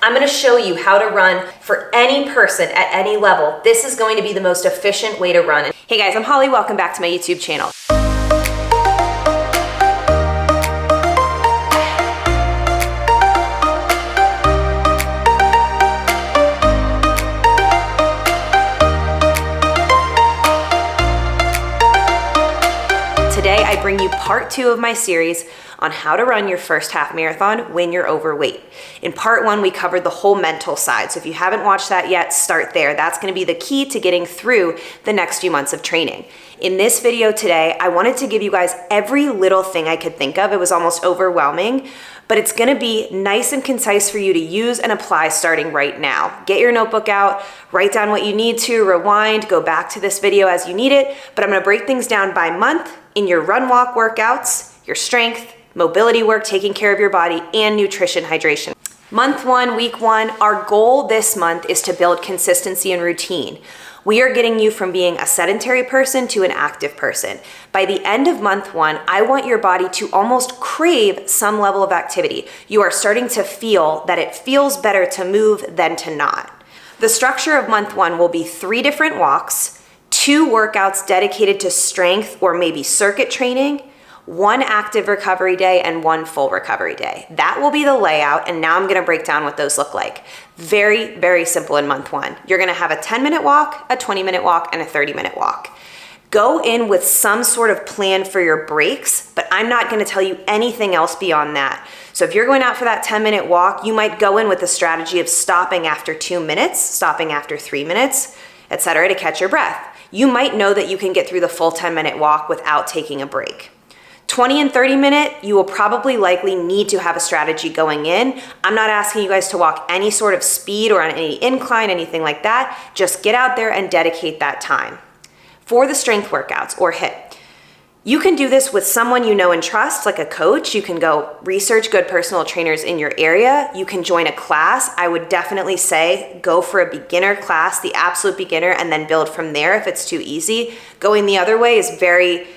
I'm gonna show you how to run for any person at any level. This is going to be the most efficient way to run. Hey guys, I'm Holly, welcome back to my YouTube channel. Today, I bring you part 2 of my series on how to run your first half marathon when you're overweight. In part 1, we covered the whole mental side. So if you haven't watched that yet, start there. That's gonna be the key to getting through the next few months of training. In this video today, I wanted to give you guys every little thing I could think of. It was almost overwhelming, but it's gonna be nice and concise for you to use and apply starting right now. Get your notebook out, write down what you need to, rewind, go back to this video as you need it, but I'm gonna break things down by month in your run walk workouts, your strength, mobility work, taking care of your body, and nutrition, hydration. Month 1, week 1, our goal this month is to build consistency and routine. We are getting you from being a sedentary person to an active person. By the end of month 1, I want your body to almost crave some level of activity. You are starting to feel that it feels better to move than to not. The structure of month 1 will be 3 different walks, 2 workouts dedicated to strength or maybe circuit training, 1 active recovery day, and 1 full recovery day. That will be the layout, and now I'm gonna break down what those look like. Very, very simple in month 1. You're gonna have a 10-minute walk, a 20-minute walk, and a 30-minute walk. Go in with some sort of plan for your breaks, but I'm not gonna tell you anything else beyond that. So if you're going out for that 10-minute walk, you might go in with a strategy of stopping after 2 minutes, stopping after 3 minutes, etc., to catch your breath. You might know that you can get through the full 10-minute walk without taking a break. 20 and 30 minute, you will probably likely need to have a strategy going in. I'm not asking you guys to walk any sort of speed or on any incline, anything like that. Just get out there and dedicate that time. For the strength workouts or HIIT, you can do this with someone you know and trust, like a coach. You can go research good personal trainers in your area. You can join a class. I would definitely say go for a beginner class, the absolute beginner, and then build from there if it's too easy. Going the other way is very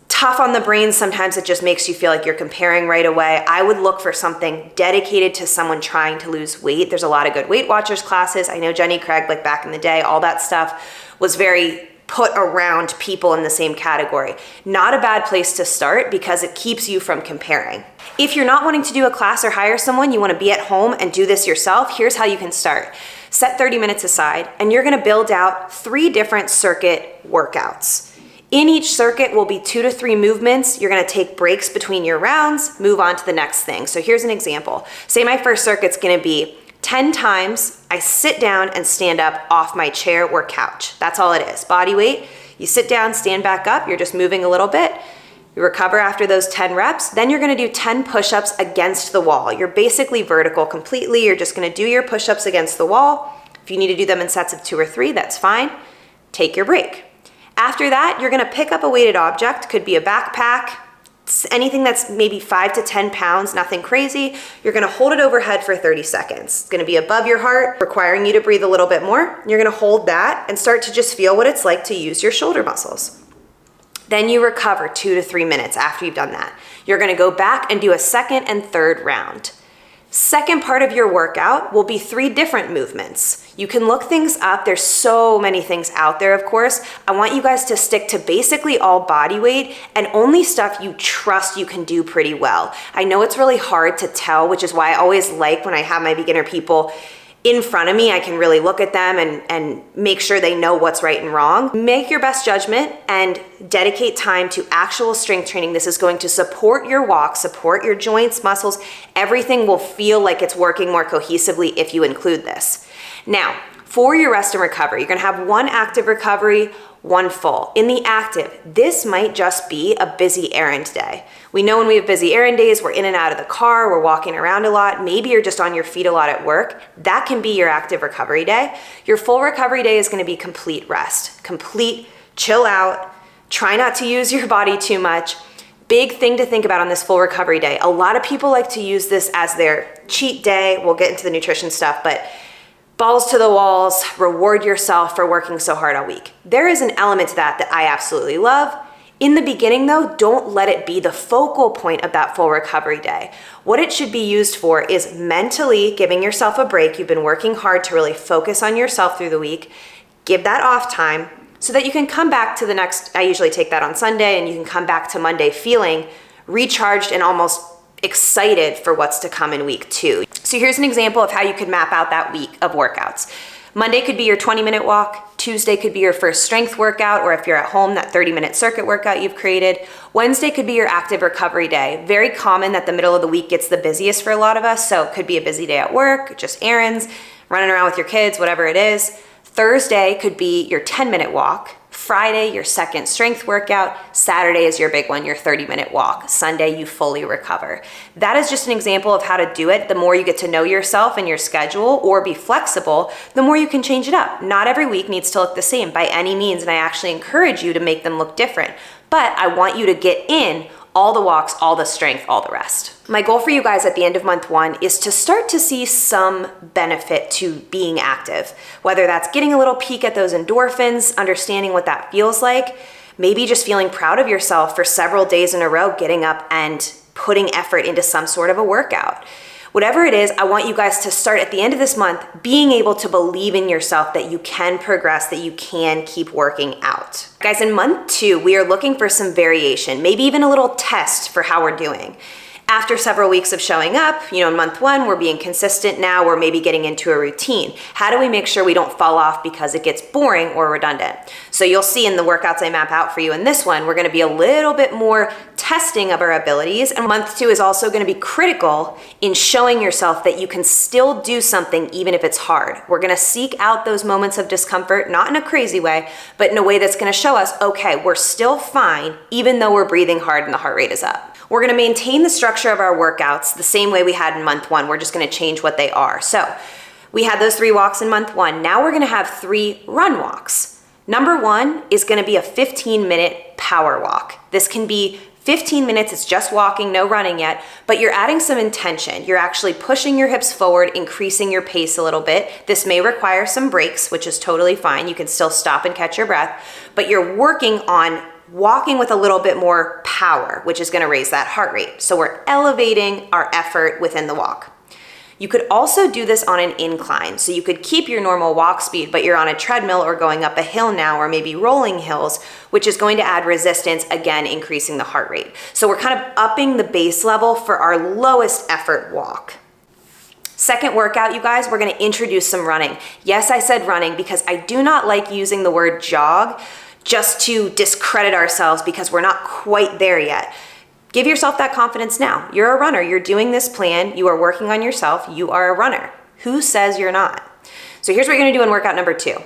tough on the brain. Sometimes it just makes you feel like you're comparing right away. I would look for something dedicated to someone trying to lose weight. There's a lot of good Weight Watchers classes. I know Jenny Craig, like back in the day, all that stuff was very put around people in the same category. Not a bad place to start because it keeps you from comparing. If you're not wanting to do a class or hire someone, you want to be at home and do this yourself, here's how you can start. Set 30 minutes aside and you're going to build out 3 different circuit workouts. In each circuit will be 2 to 3 movements. You're gonna take breaks between your rounds, move on to the next thing. So here's an example. Say my first circuit's gonna be 10 times I sit down and stand up off my chair or couch. That's all it is. Body weight, you sit down, stand back up, you're just moving a little bit. You recover after those 10 reps, then you're gonna do 10 push-ups against the wall. You're basically vertical completely. You're just gonna do your push-ups against the wall. If you need to do them in sets of 2 or 3, that's fine. Take your break. After that, you're gonna pick up a weighted object, could be a backpack, anything that's maybe 5 to 10 pounds, nothing crazy. You're gonna hold it overhead for 30 seconds. It's gonna be above your heart, requiring you to breathe a little bit more. You're gonna hold that and start to just feel what it's like to use your shoulder muscles. Then you recover 2 to 3 minutes after you've done that. You're gonna go back and do a second and third round. Second part of your workout will be 3 different movements. You can look things up. There's so many things out there, of course. I want you guys to stick to basically all body weight and only stuff you trust you can do pretty well. I know it's really hard to tell, which is why I always like when I have my beginner people in front of me, I can really look at them and make sure they know what's right and wrong. Make your best judgment and dedicate time to actual strength training. This is going to support your walk, support your joints, muscles. Everything will feel like it's working more cohesively if you include this. Now, for your rest and recovery, you're gonna have 1 active recovery, 1 full. In the active, this might just be a busy errand day. We know when we have busy errand days, we're in and out of the car, we're walking around a lot, maybe you're just on your feet a lot at work. That can be your active recovery day. Your full recovery day is gonna be complete rest, complete chill out, try not to use your body too much. Big thing to think about on this full recovery day. A lot of people like to use this as their cheat day. We'll get into the nutrition stuff, but balls to the walls, reward yourself for working so hard all week. There is an element to that I absolutely love. In the beginning though, don't let it be the focal point of that full recovery day. What it should be used for is mentally giving yourself a break. You've been working hard to really focus on yourself through the week. Give that off time so that you can come back to the next, I usually take that on Sunday, and you can come back to Monday feeling recharged and almost excited for what's to come in week 2. So here's an example of how you could map out that week of workouts. Monday could be your 20-minute walk. Tuesday could be your first strength workout, or if you're at home, that 30-minute circuit workout you've created. Wednesday could be your active recovery day. Very common that the middle of the week gets the busiest for a lot of us, so it could be a busy day at work, just errands, running around with your kids, whatever it is. Thursday could be your 10-minute walk. Friday, your second strength workout. Saturday is your big one, your 30-minute walk. Sunday, you fully recover. That is just an example of how to do it. The more you get to know yourself and your schedule, or be flexible, the more you can change it up. Not every week needs to look the same by any means, and I actually encourage you to make them look different. But I want you to get in all the walks, all the strength, all the rest. My goal for you guys at the end of month 1 is to start to see some benefit to being active, whether that's getting a little peek at those endorphins, understanding what that feels like, maybe just feeling proud of yourself for several days in a row, getting up and putting effort into some sort of a workout. Whatever it is, I want you guys to start at the end of this month being able to believe in yourself that you can progress, that you can keep working out. Guys, in month 2, we are looking for some variation, maybe even a little test for how we're doing. After several weeks of showing up, in month 1, we're being consistent now, we're maybe getting into a routine. How do we make sure we don't fall off because it gets boring or redundant? So you'll see in the workouts I map out for you in this one, we're gonna be a little bit more testing of our abilities. And month 2 is also gonna be critical in showing yourself that you can still do something even if it's hard. We're gonna seek out those moments of discomfort, not in a crazy way, but in a way that's gonna show us, okay, we're still fine, even though we're breathing hard and the heart rate is up. We're gonna maintain the structure of our workouts the same way we had in month 1. We're just gonna change what they are. So we had those 3 walks in month 1. Now we're gonna have 3 run walks. Number 1 is gonna be a 15-minute power walk. This can be 15 minutes, it's just walking, no running yet, but you're adding some intention. You're actually pushing your hips forward, increasing your pace a little bit. This may require some breaks, which is totally fine. You can still stop and catch your breath, but you're working on walking with a little bit more power, which is gonna raise that heart rate. So we're elevating our effort within the walk. You could also do this on an incline. So you could keep your normal walk speed, but you're on a treadmill or going up a hill now, or maybe rolling hills, which is going to add resistance, again, increasing the heart rate. So we're kind of upping the base level for our lowest effort walk. Second workout, you guys, we're gonna introduce some running. Yes, I said running because I do not like using the word jog just to discredit ourselves because we're not quite there yet. Give yourself that confidence now. You're a runner, you're doing this plan, you are working on yourself, you are a runner. Who says you're not? So here's what you're gonna do in workout number 2.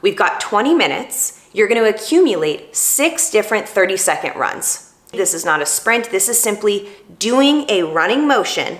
We've got 20 minutes. You're gonna accumulate 6 different 30-second runs. This is not a sprint, this is simply doing a running motion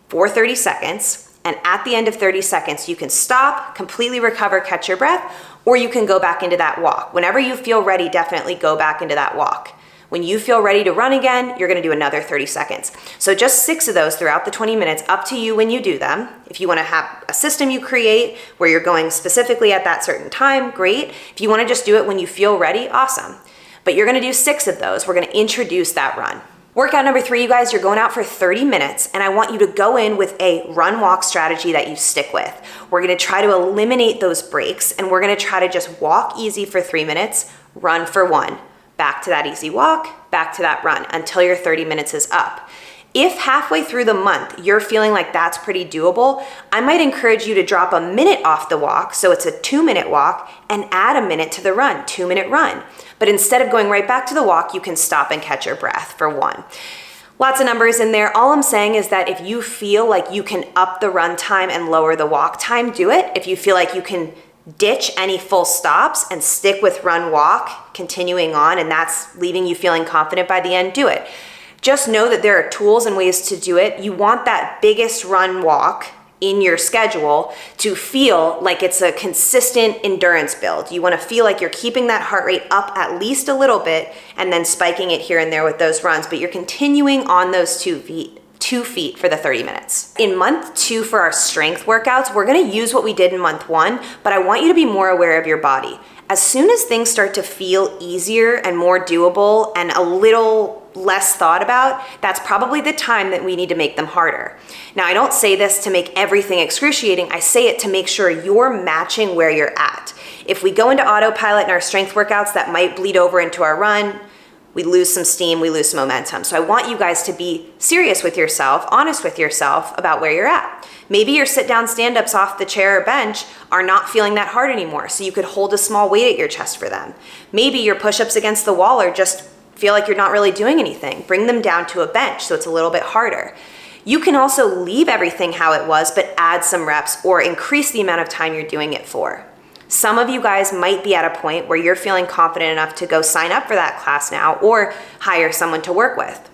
for 30 seconds, and at the end of 30 seconds, you can stop, completely recover, catch your breath, or you can go back into that walk. Whenever you feel ready, definitely go back into that walk. When you feel ready to run again, you're gonna do another 30 seconds. So just 6 of those throughout the 20 minutes, up to you when you do them. If you wanna have a system you create where you're going specifically at that certain time, great. If you wanna just do it when you feel ready, awesome. But you're gonna do 6 of those. We're gonna introduce that run. Workout number 3, you guys, you're going out for 30 minutes, and I want you to go in with a run-walk strategy that you stick with. We're gonna try to eliminate those breaks, and we're gonna try to just walk easy for 3 minutes, run for 1. Back to that easy walk, back to that run, until your 30 minutes is up. If halfway through the month, you're feeling like that's pretty doable, I might encourage you to drop a minute off the walk, so it's a 2-minute walk, and add a minute to the run, 2-minute run. But instead of going right back to the walk, you can stop and catch your breath for 1. Lots of numbers in there. All I'm saying is that if you feel like you can up the run time and lower the walk time, do it. If you feel like you can ditch any full stops and stick with run walk, continuing on, and that's leaving you feeling confident by the end, do it. Just know that there are tools and ways to do it. You want that biggest run walk in your schedule to feel like it's a consistent endurance build. You wanna feel like you're keeping that heart rate up at least a little bit and then spiking it here and there with those runs, but you're continuing on those two 2 feet for the 30 minutes. In month 2 for our strength workouts, we're gonna use what we did in month 1, but I want you to be more aware of your body. As soon as things start to feel easier and more doable and a little less thought about, that's probably the time that we need to make them harder. Now, I don't say this to make everything excruciating. I say it to make sure you're matching where you're at. If we go into autopilot in our strength workouts, that might bleed over into our run. We lose some steam, we lose some momentum. So I want you guys to be serious with yourself, honest with yourself about where you're at. Maybe your sit down stand-ups off the chair or bench are not feeling that hard anymore, so you could hold a small weight at your chest for them. Maybe your push-ups against the wall are just feel like you're not really doing anything. Bring them down to a bench so it's a little bit harder. You can also leave everything how it was, but add some reps or increase the amount of time you're doing it for. Some of you guys might be at a point where you're feeling confident enough to go sign up for that class now or hire someone to work with.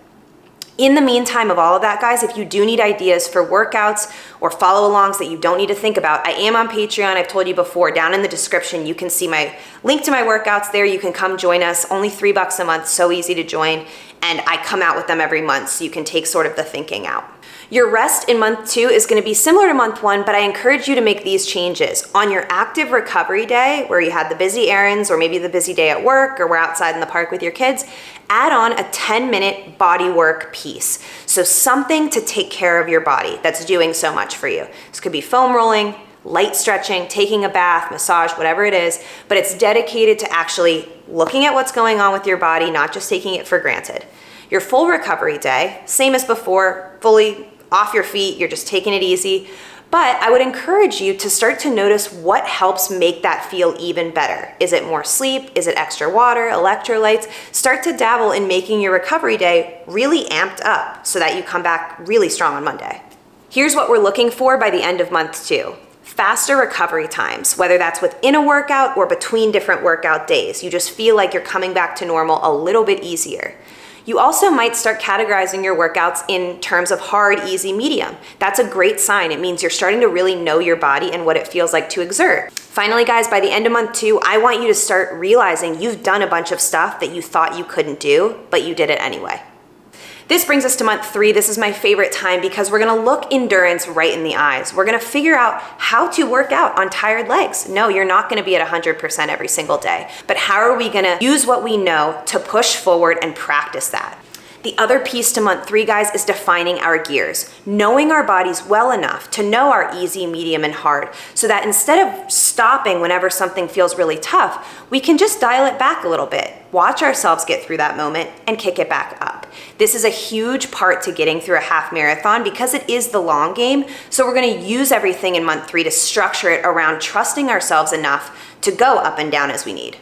In the meantime of all of that, guys, if you do need ideas for workouts or follow-alongs that you don't need to think about, I am on Patreon. I've told you before, down in the description, you can see my link to my workouts there. You can come join us, only $3 a month, so easy to join. And I come out with them every month, so you can take sort of the thinking out. Your rest in month 2 is gonna be similar to month 1, but I encourage you to make these changes. On your active recovery day, where you had the busy errands or maybe the busy day at work or we're outside in the park with your kids, add on a 10-minute body work piece. So something to take care of your body that's doing so much for you. This could be foam rolling, light stretching, taking a bath, massage, whatever it is, but it's dedicated to actually looking at what's going on with your body, not just taking it for granted. Your full recovery day, same as before, fully off your feet, you're just taking it easy. But I would encourage you to start to notice what helps make that feel even better. Is it more sleep? Is it extra water, electrolytes? Start to dabble in making your recovery day really amped up so that you come back really strong on Monday. Here's what we're looking for by the end of month 2. Faster recovery times, whether that's within a workout or between different workout days. You just feel like you're coming back to normal a little bit easier. You also might start categorizing your workouts in terms of hard, easy, medium. That's a great sign. It means you're starting to really know your body and what it feels like to exert. Finally, guys, by the end of month 2, I want you to start realizing you've done a bunch of stuff that you thought you couldn't do, but you did it anyway. This brings us to month 3. This is my favorite time because we're gonna look endurance right in the eyes. We're gonna figure out how to work out on tired legs. No, you're not gonna be at 100% every single day, but how are we gonna use what we know to push forward and practice that? The other piece to month 3, guys, is defining our gears, knowing our bodies well enough to know our easy, medium, and hard, so that instead of stopping whenever something feels really tough, we can just dial it back a little bit, watch ourselves get through that moment, and kick it back up. This is a huge part to getting through a half marathon because it is the long game, so we're gonna use everything in month 3 to structure it around trusting ourselves enough to go up and down as we need.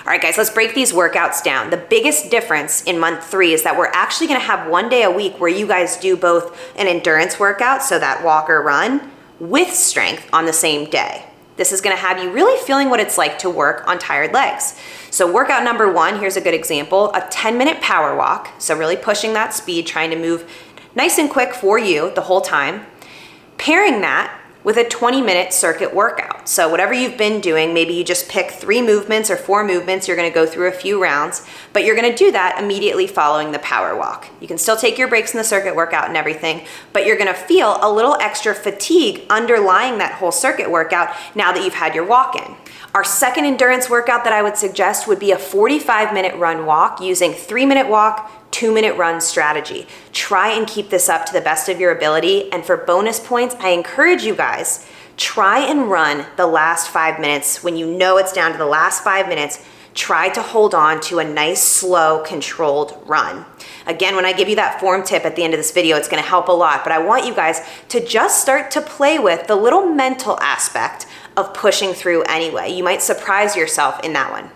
All right, guys, let's break these workouts down. The biggest difference in month 3 is that we're actually gonna have one day a week where you guys do both an endurance workout, so that walk or run, with strength on the same day. This is gonna have you really feeling what it's like to work on tired legs. So workout number 1, here's a good example, a 10-minute power walk. So really pushing that speed, trying to move nice and quick for you the whole time. Pairing that with a 20-minute circuit workout. So whatever you've been doing, maybe you just pick 3 movements or 4 movements, you're gonna go through a few rounds, but you're gonna do that immediately following the power walk. You can still take your breaks in the circuit workout and everything, but you're gonna feel a little extra fatigue underlying that whole circuit workout now that you've had your walk in. Our second endurance workout that I would suggest would be a 45-minute run walk using 3-minute walk, 2-minute run strategy. Try and keep this up to the best of your ability. And for bonus points, I encourage you guys, try and run the last 5 minutes. When you know it's down to the last 5 minutes, try to hold on to a nice, slow, controlled run. Again, when I give you that form tip at the end of this video, it's gonna help a lot, but I want you guys to just start to play with the little mental aspect of pushing through anyway. You might surprise yourself in that one.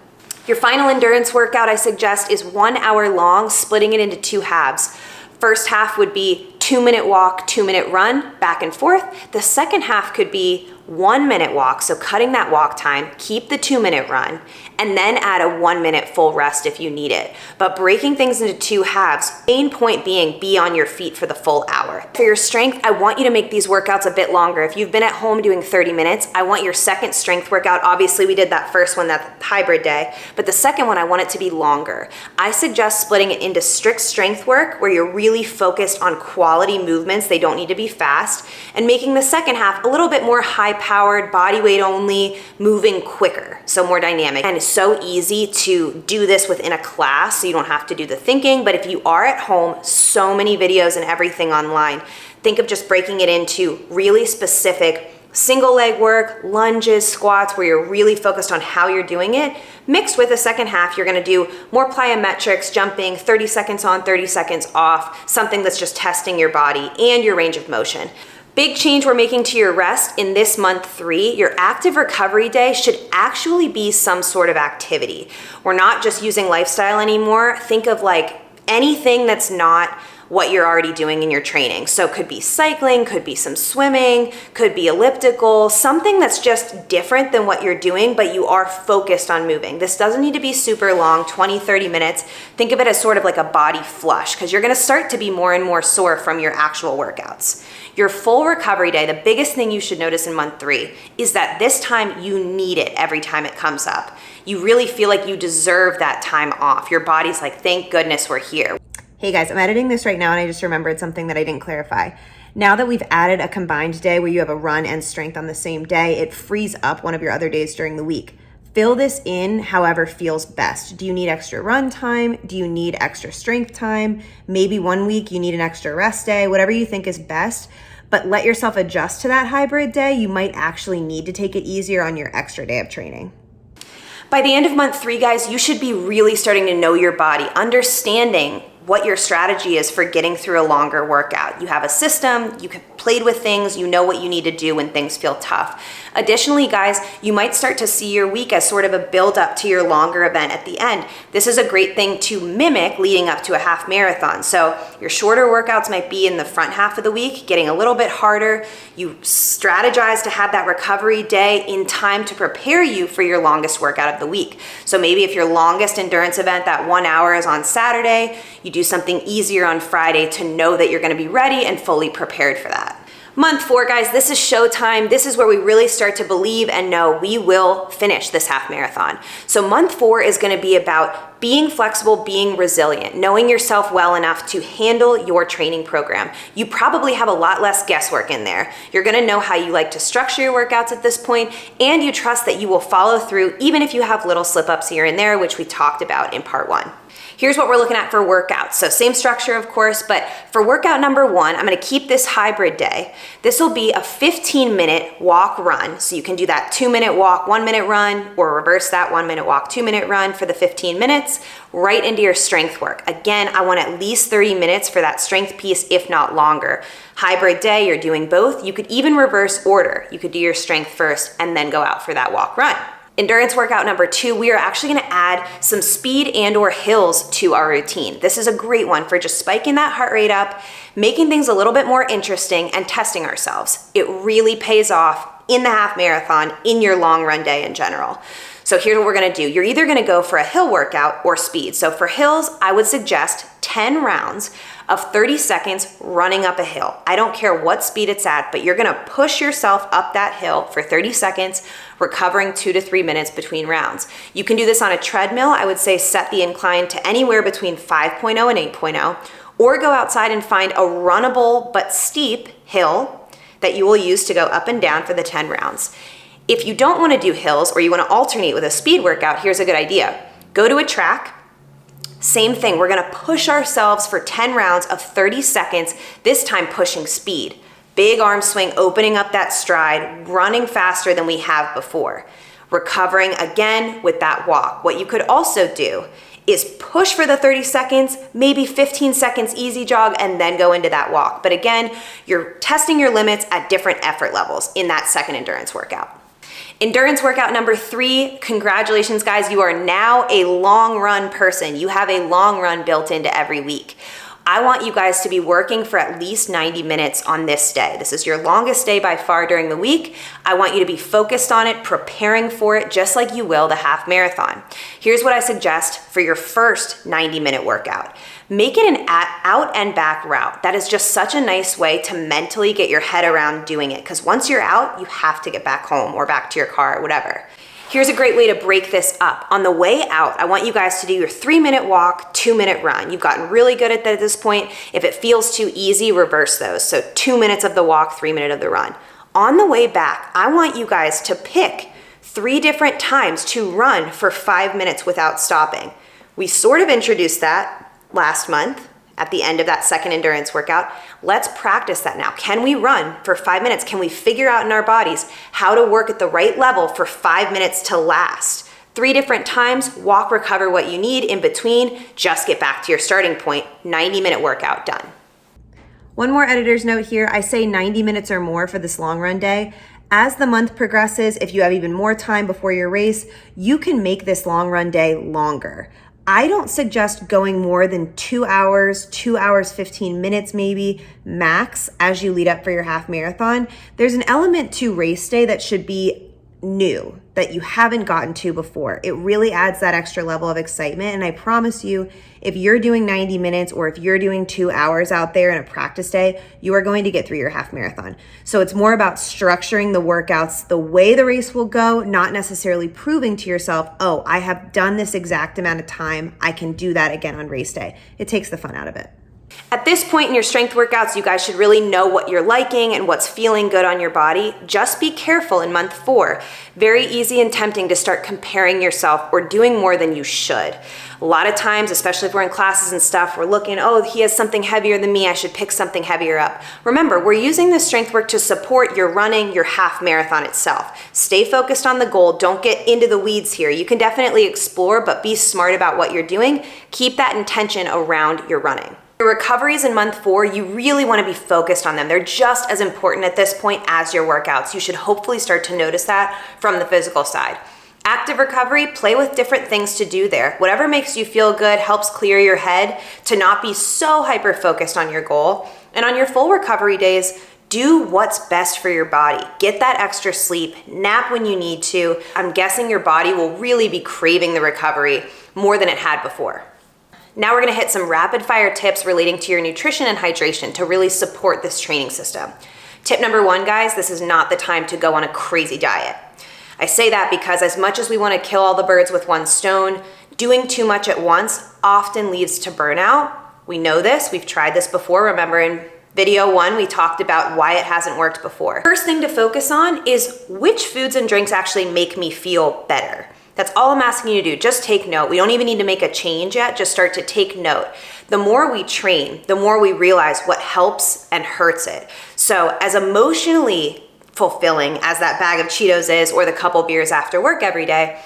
Your final endurance workout I suggest is 1 hour long, splitting it into 2 halves. First half would be 2-minute walk, 2-minute run, back and forth. The second half could be 1 minute walk, so cutting that walk time, keep the 2-minute run, and then add a 1 minute full rest if you need it. But breaking things into 2 halves, main point being be on your feet for the full hour. For your strength, I want you to make these workouts a bit longer. If you've been at home doing 30 minutes, I want your second strength workout. Obviously we did that first one, that hybrid day, but the second one, I want it to be longer. I suggest splitting it into strict strength work where you're really focused on quality movements. They don't need to be fast, and making the second half a little bit more high powered, body weight only, moving quicker, so more dynamic. And it's so easy to do this within a class, so you don't have to do the thinking, but if you are at home, so many videos and everything online. Think of just breaking it into really specific single leg work, lunges, squats, where you're really focused on how you're doing it, mixed with a second half. You're gonna do more plyometrics, jumping, 30 seconds on, 30 seconds off, something that's just testing your body and your range of motion. Big change we're making to your rest in this month 3, your active recovery day should actually be some sort of activity. We're not just using lifestyle anymore. Think of like anything that's not what you're already doing in your training. So could be cycling, could be some swimming, could be elliptical, something that's just different than what you're doing, but you are focused on moving. This doesn't need to be super long, 20, 30 minutes. Think of it as sort of like a body flush, because you're gonna start to be more and more sore from your actual workouts. Your full recovery day, the biggest thing you should notice in month 3 is that this time you need it every time it comes up. You really feel like you deserve that time off. Your body's like, thank goodness we're here. Hey guys, I'm editing this right now and I just remembered something that I didn't clarify. Now that we've added a combined day where you have a run and strength on the same day, it frees up one of your other days during the week. Fill this in however feels best. Do you need extra run time? Do you need extra strength time? Maybe one week you need an extra rest day, whatever you think is best, but let yourself adjust to that hybrid day. You might actually need to take it easier on your extra day of training. By the end of month 3, guys, you should be really starting to know your body, understanding what your strategy is for getting through a longer workout. You have a system, you have played with things, you know what you need to do when things feel tough. Additionally, guys, you might start to see your week as sort of a build up to your longer event at the end. This is a great thing to mimic leading up to a half marathon. So your shorter workouts might be in the front half of the week, getting a little bit harder. You strategize to have that recovery day in time to prepare you for your longest workout of the week. So maybe if your longest endurance event, that 1 hour, is on Saturday, you do something easier on Friday to know that you're gonna be ready and fully prepared for that. Month 4, guys, this is showtime. This is where we really start to believe and know we will finish this half marathon. So month 4 is gonna be about being flexible, being resilient, knowing yourself well enough to handle your training program. You probably have a lot less guesswork in there. You're gonna know how you like to structure your workouts at this point, and you trust that you will follow through even if you have little slip-ups here and there, which we talked about in part 1. Here's what we're looking at for workouts. So same structure, of course, but for workout number 1, I'm gonna keep this hybrid day. This will be a 15-minute walk run. So you can do that 2-minute walk, 1-minute run, or reverse that 1-minute walk, 2-minute run for the 15 minutes, right into your strength work. Again, I want at least 30 minutes for that strength piece, if not longer. Hybrid day, you're doing both. You could even reverse order. You could do your strength first and then go out for that walk run. Endurance workout number 2, we are actually gonna add some speed and or hills to our routine. This is a great one for just spiking that heart rate up, making things a little bit more interesting and testing ourselves. It really pays off in the half marathon, in your long run day in general. So here's what we're gonna do. You're either gonna go for a hill workout or speed. So for hills, I would suggest 10 rounds of 30 seconds running up a hill. I don't care what speed it's at, but you're gonna push yourself up that hill for 30 seconds, recovering 2 to 3 minutes between rounds. You can do this on a treadmill. I would say set the incline to anywhere between 5.0 and 8.0, or go outside and find a runnable but steep hill that you will use to go up and down for the 10 rounds. If you don't wanna do hills or you wanna alternate with a speed workout, here's a good idea. Go to a track. Same thing, we're gonna push ourselves for 10 rounds of 30 seconds, this time pushing speed. Big arm swing, opening up that stride, running faster than we have before. Recovering again with that walk. What you could also do is push for the 30 seconds, maybe 15 seconds easy jog, and then go into that walk. But again, you're testing your limits at different effort levels in that second endurance workout. Endurance workout number 3, congratulations guys, you are now a long run person. You have a long run built into every week. I want you guys to be working for at least 90 minutes on this day. This is your longest day by far during the week. I want you to be focused on it, preparing for it, just like you will the half marathon. Here's what I suggest for your first 90-minute workout. Make it an out and back route. That is just such a nice way to mentally get your head around doing it, because once you're out, you have to get back home or back to your car or whatever. Here's a great way to break this up. On the way out, I want you guys to do your 3-minute walk, 2-minute run. You've gotten really good at that at this point. If it feels too easy, reverse those. So 2 minutes of the walk, 3 minutes of the run. On the way back, I want you guys to pick 3 different times to run for 5 minutes without stopping. We sort of introduced that last month at the end of that second endurance workout. Let's practice that now. Can we run for 5 minutes? Can we figure out in our bodies how to work at the right level for 5 minutes to last? 3 different times, walk, recover what you need in between, just get back to your starting point. 90-minute workout, done. One more editor's note here. I say 90 minutes or more for this long run day. As the month progresses, if you have even more time before your race, you can make this long run day longer. I don't suggest going more than 2 hours, 2 hours, 15 minutes maybe max as you lead up for your half marathon. There's an element to race day that should be new, that you haven't gotten to before. It really adds that extra level of excitement. And I promise you, if you're doing 90 minutes or if you're doing 2 hours out there in a practice day, you are going to get through your half marathon. So it's more about structuring the workouts the way the race will go, not necessarily proving to yourself, oh, I have done this exact amount of time, I can do that again on race day. It takes the fun out of it. At this point in your strength workouts, you guys should really know what you're liking and what's feeling good on your body. Just be careful in month 4. Very easy and tempting to start comparing yourself or doing more than you should. A lot of times, especially if we're in classes and stuff, we're looking, oh, he has something heavier than me, I should pick something heavier up. Remember, we're using this strength work to support your running, your half marathon itself. Stay focused on the goal. Don't get into the weeds here. You can definitely explore, but be smart about what you're doing. Keep that intention around your running. Your recoveries in month 4, you really want to be focused on them. They're just as important at this point as your workouts. You should hopefully start to notice that from the physical side. Active recovery, play with different things to do there. Whatever makes you feel good helps clear your head to not be so hyper-focused on your goal. And on your full recovery days, do what's best for your body. Get that extra sleep, nap when you need to. I'm guessing your body will really be craving the recovery more than it had before. Now we're gonna hit some rapid fire tips relating to your nutrition and hydration to really support this training system. Tip number 1, guys, this is not the time to go on a crazy diet. I say that because as much as we wanna kill all the birds with one stone, doing too much at once often leads to burnout. We know this, we've tried this before. Remember in video 1, we talked about why it hasn't worked before. First thing to focus on is which foods and drinks actually make me feel better. That's all I'm asking you to do. Just take note. We don't even need to make a change yet. Just start to take note. The more we train, the more we realize what helps and hurts it. So as emotionally fulfilling as that bag of Cheetos is or the couple beers after work every day,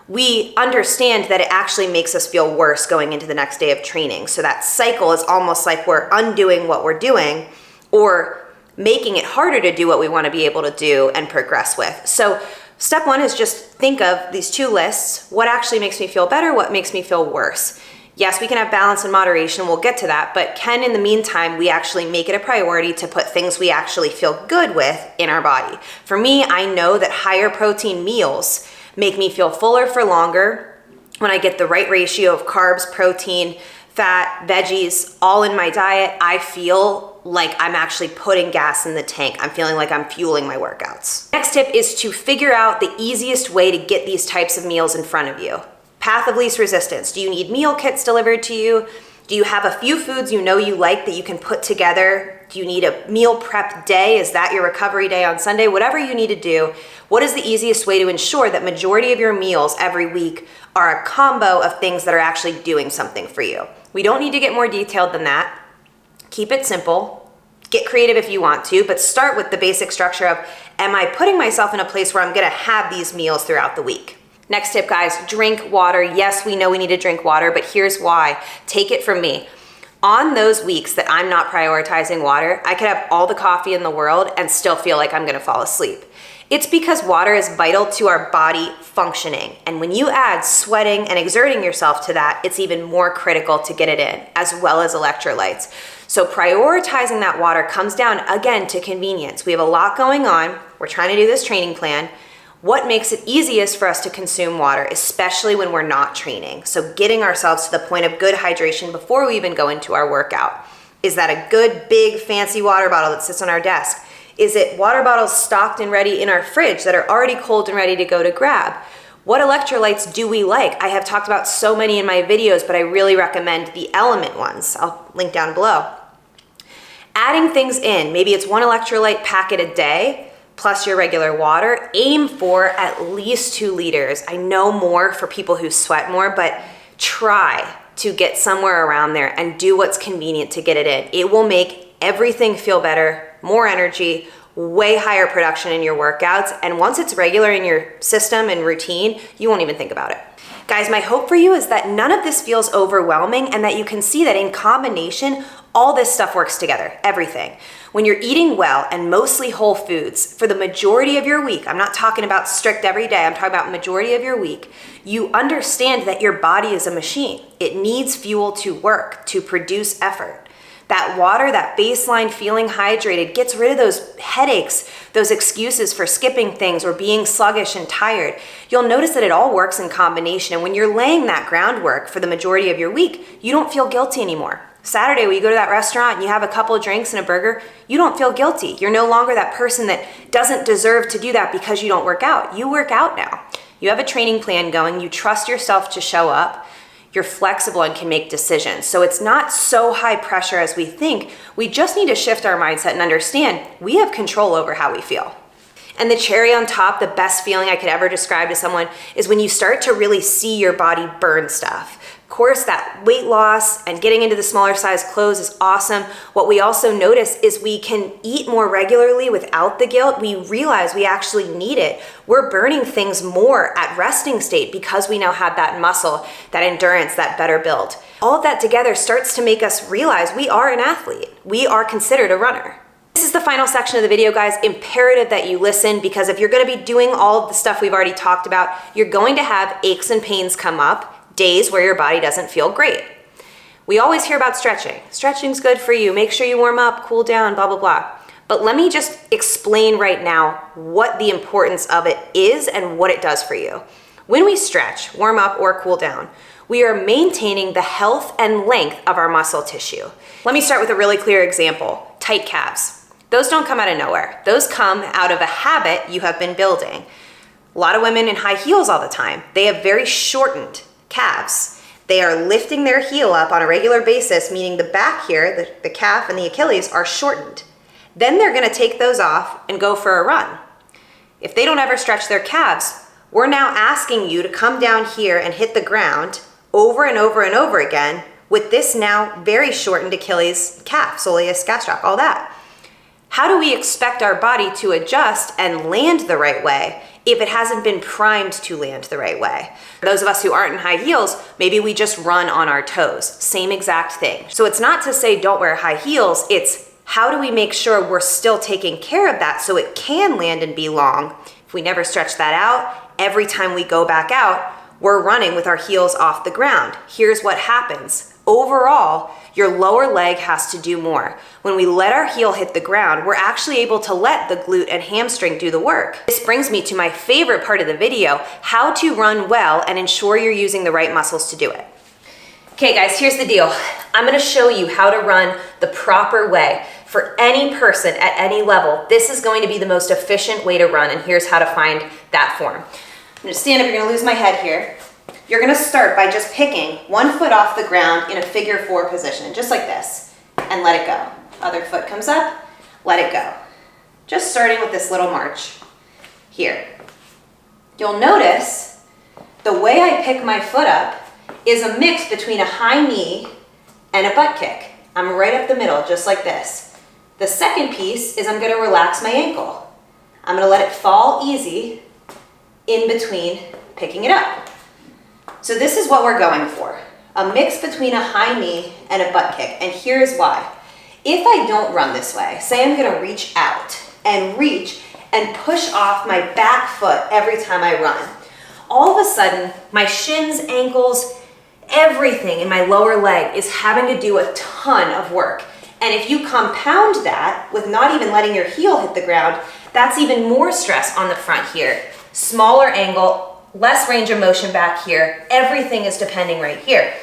we understand that it actually makes us feel worse going into the next day of training. So that cycle is almost like we're undoing what we're doing or making it harder to do what we want to be able to do and progress with. So step 1 is just think of these 2 lists. What actually makes me feel better? What makes me feel worse? Yes, we can have balance and moderation. We'll get to that. But can, in the meantime, we actually make it a priority to put things we actually feel good with in our body? For me, I know that higher protein meals make me feel fuller for longer when I get the right ratio of carbs, protein, fat, veggies, all in my diet. I feel like I'm actually putting gas in the tank. I'm feeling like I'm fueling my workouts. Next tip is to figure out the easiest way to get these types of meals in front of you. Path of least resistance. Do you need meal kits delivered to you? Do you have a few foods you know you like that you can put together? Do you need a meal prep day? Is that your recovery day on Sunday? Whatever you need to do, what is the easiest way to ensure that majority of your meals every week are a combo of things that are actually doing something for you? We don't need to get more detailed than that. Keep it simple. Get creative if you want to, but start with the basic structure of, am I putting myself in a place where I'm gonna have these meals throughout the week? Next tip, guys, drink water. Yes, we know we need to drink water, but here's why. Take it from me. On those weeks that I'm not prioritizing water, I could have all the coffee in the world and still feel like I'm gonna fall asleep. It's because water is vital to our body functioning. And when you add sweating and exerting yourself to that, it's even more critical to get it in, as well as electrolytes. So prioritizing that water comes down, again, to convenience. We have a lot going on. We're trying to do this training plan. What makes it easiest for us to consume water, especially when we're not training? So getting ourselves to the point of good hydration before we even go into our workout. Is that a good, big, fancy water bottle that sits on our desk? Is it water bottles stocked and ready in our fridge that are already cold and ready to go to grab? What electrolytes do we like? I have talked about so many in my videos, but I really recommend the Element ones. I'll link down below. Adding things in, maybe it's 1 electrolyte packet a day, plus your regular water. Aim for at least 2 liters. I know more for people who sweat more, but try to get somewhere around there and do what's convenient to get it in. It will make everything feel better, more energy, way higher production in your workouts. And once it's regular in your system and routine, you won't even think about it. Guys, my hope for you is that none of this feels overwhelming and that you can see that in combination, all this stuff works together, everything. When you're eating well and mostly whole foods for the majority of your week, I'm not talking about strict every day, I'm talking about majority of your week, you understand that your body is a machine. It needs fuel to work, to produce effort. That water, that baseline feeling hydrated, gets rid of those headaches, those excuses for skipping things or being sluggish and tired. You'll notice that it all works in combination. And when you're laying that groundwork for the majority of your week, you don't feel guilty anymore. Saturday, when you go to that restaurant and you have a couple of drinks and a burger, you don't feel guilty. You're no longer that person that doesn't deserve to do that because you don't work out. You work out now. You have a training plan going. You trust yourself to show up. You're flexible and can make decisions. So it's not so high pressure as we think. We just need to shift our mindset and understand we have control over how we feel. And the cherry on top, the best feeling I could ever describe to someone is when you start to really see your body burn stuff. Of course, that weight loss and getting into the smaller size clothes is awesome. What we also notice is we can eat more regularly without the guilt. We realize we actually need it. We're burning things more at resting state because we now have that muscle, that endurance, that better build. All of that together starts to make us realize we are an athlete. We are considered a runner. This is the final section of the video, guys. Imperative that you listen, because if you're going to be doing all of the stuff we've already talked about, you're going to have aches and pains come up, days where your body doesn't feel great. We always hear about stretching. Stretching's good for you. Make sure you warm up, cool down, blah, blah, blah. But let me just explain right now what the importance of it is and what it does for you. When we stretch, warm up, or cool down, we are maintaining the health and length of our muscle tissue. Let me start with a really clear example. Tight calves. Those don't come out of nowhere. Those come out of a habit you have been building. A lot of women in high heels all the time. They have very shortened calves. They are lifting their heel up on a regular basis, meaning the back here, the calf and the Achilles are shortened. Then they're gonna take those off and go for a run. If they don't ever stretch their calves, we're now asking you to come down here and hit the ground over and over and over again with this now very shortened Achilles calf, soleus gastroc, all that. How do we expect our body to adjust and land the right way if it hasn't been primed to land the right way? For those of us who aren't in high heels, maybe we just run on our toes. Same exact thing. So it's not to say don't wear high heels, it's how do we make sure we're still taking care of that so it can land and be long? If we never stretch that out, every time we go back out, we're running with our heels off the ground. Here's what happens. Overall, your lower leg has to do more. When we let our heel hit the ground, we're actually able to let the glute and hamstring do the work. This brings me to my favorite part of the video, how to run well and ensure you're using the right muscles to do it. Okay guys, here's the deal. I'm gonna show you how to run the proper way for any person at any level. This is going to be the most efficient way to run, and here's how to find that form. I'm gonna stand up, you're gonna lose my head here. You're gonna start by just picking one foot off the ground in a figure 4 position, just like this, and let it go. Other foot comes up, let it go. Just starting with this little march here. You'll notice the way I pick my foot up is a mix between a high knee and a butt kick. I'm right up the middle, just like this. The second piece is I'm gonna relax my ankle. I'm gonna let it fall easy in between picking it up. So this is what we're going for. a mix between a high knee and a butt kick. And here's why. If I don't run this way, say I'm gonna reach out and reach and push off my back foot every time I run, all of a sudden, my shins, ankles, everything in my lower leg is having to do a ton of work. And if you compound that with not even letting your heel hit the ground, that's even more stress on the front here. Smaller angle, less range of motion back here. Everything is depending right here.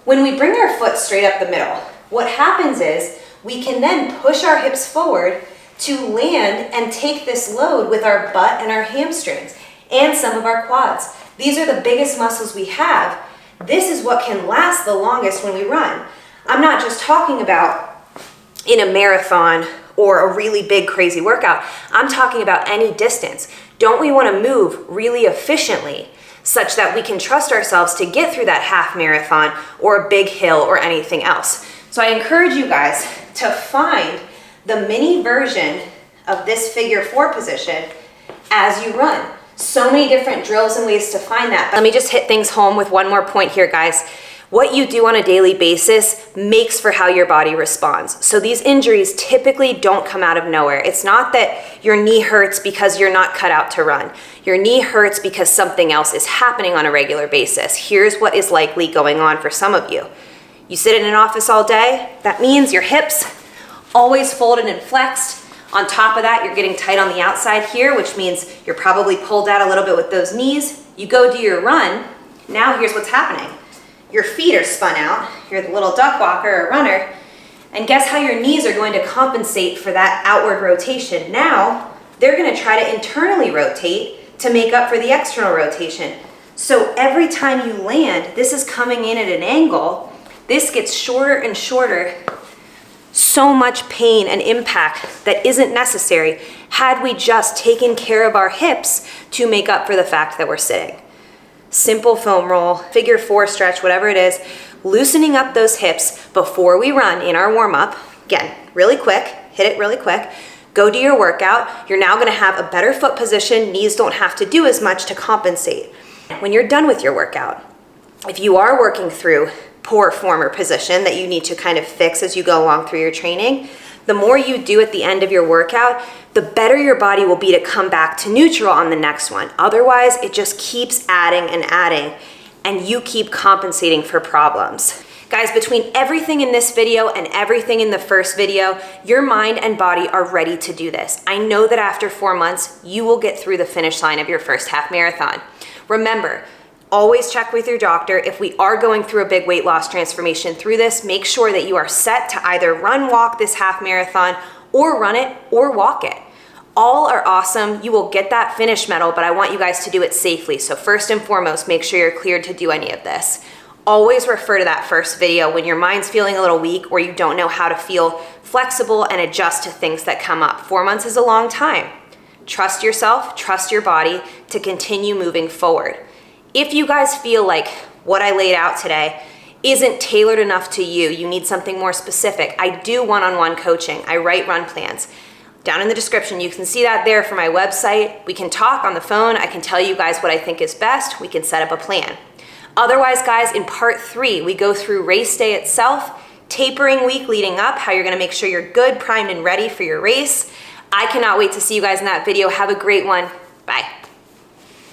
When we bring our foot straight up the middle, what happens is we can then push our hips forward to land and take this load with our butt and our hamstrings and some of our quads. These are the biggest muscles we have. This is what can last the longest when we run. I'm not just talking about in a marathon or a really big crazy workout. I'm talking about any distance. Don't we want to move really efficiently such that we can trust ourselves to get through that half marathon or a big hill or anything else? So I encourage you guys to find the mini version of this figure 4 position as you run. So many different drills and ways to find that. Let me just hit things home with one more point here, guys. What you do on a daily basis makes for how your body responds. So these injuries typically don't come out of nowhere. It's not that your knee hurts because you're not cut out to run. Your knee hurts because something else is happening on a regular basis. Here's what is likely going on for some of you. You sit in an office all day. That means your hips always folded and flexed. On top of that, you're getting tight on the outside here, which means you're probably pulled out a little bit with those knees. You go do your run. Now here's what's happening. Your feet are spun out. You're the little duck walker or runner. And guess how your knees are going to compensate for that outward rotation? Now, they're going to try to internally rotate to make up for the external rotation. So every time you land, this is coming in at an angle. This gets shorter and shorter. So much pain and impact that isn't necessary had we just taken care of our hips to make up for the fact that we're sitting. Simple foam roll, figure 4 stretch, whatever it is, loosening up those hips before we run in our warm-up. Again, really quick, hit it really quick. Go do your workout. You're now gonna have a better foot position. Knees don't have to do as much to compensate. When you're done with your workout, if you are working through poor form or position that you need to kind of fix as you go along through your training, the more you do at the end of your workout, the better your body will be to come back to neutral on the next one. Otherwise, it just keeps adding and adding, and you keep compensating for problems. Guys, between everything in this video and everything in the first video, your mind and body are ready to do this. I know that after 4 months, you will get through the finish line of your first half marathon. Remember, always check with your doctor. If we are going through a big weight loss transformation through this, make sure that you are set to either run, walk this half marathon, or run it or walk it. All are awesome. You will get that finish medal, but I want you guys to do it safely. So first and foremost, make sure you're cleared to do any of this. Always refer to that first video when your mind's feeling a little weak or you don't know how to feel flexible and adjust to things that come up. 4 months is a long time. Trust yourself, trust your body to continue moving forward. If you guys feel like what I laid out today isn't tailored enough to you, you need something more specific, I do one-on-one coaching. I write run plans. Down in the description, you can see that there for my website. We can talk on the phone. I can tell you guys what I think is best. We can set up a plan. Otherwise, guys, in part 3, we go through race day itself, tapering week leading up, how you're gonna make sure you're good, primed, and ready for your race. I cannot wait to see you guys in that video. Have a great one.